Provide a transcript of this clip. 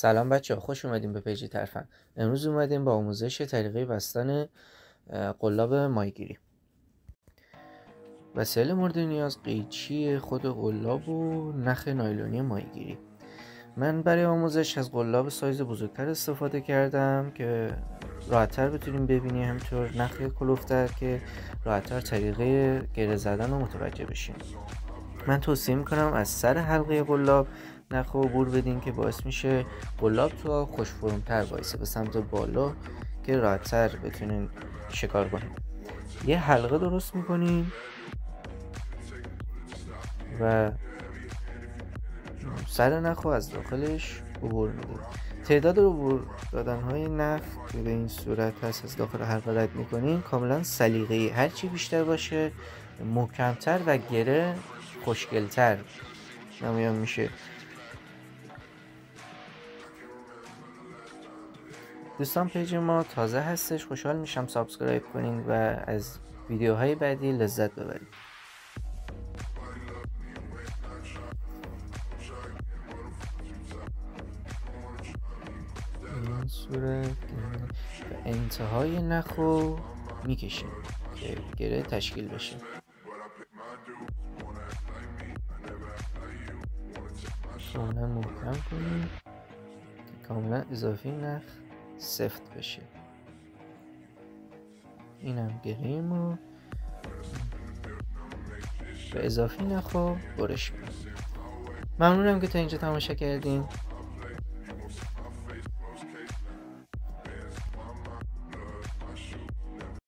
سلام بچه ها، خوش اومدیم به پیج ترفند. امروز اومدیم با آموزش طریقه بستن قلاب ماهیگیری. وسایل مورد نیاز: قیچی خود قلاب و نخ نایلونی ماهیگیری. من برای آموزش از قلاب سایز بزرگتر استفاده کردم که راحت‌تر بتونیم ببینیم، همینطور نخ کلوفتر که راحت‌تر طریقه گره زدن رو متوجه بشیم. من توصیه میکنم از سر حلقه قلاب نخ رو عبور بدین که باعث میشه قلاب تو آب خوش فرم‌تر وایسه به سمت بالا که راحت‌تر بتونین شکار کنین. یه حلقه درست میکنین و سر نخ رو از داخلش عبور میدین. تعداد عبور دادن‌های نخ که به این صورت هست از داخل حلقه رد میکنین کاملا سلیقه‌ای، هرچی بیشتر باشه محکم‌تر و گره خوشگل‌تر نمایان میشه. دوستان پیج ما تازه هستش، خوشحال میشم سابسکرایب کنین و از ویدیوهای بعدی لذت ببرید. این صورت به انتهای نخ رو میکشیم که گره تشکیل بشه. کاملا محکم کنیم که کاملا اضافی نخ سفت بشه. اینم گریم و به اضافی نخ رو برش میدیم. ممنونم که تا اینجا تماشا کردین.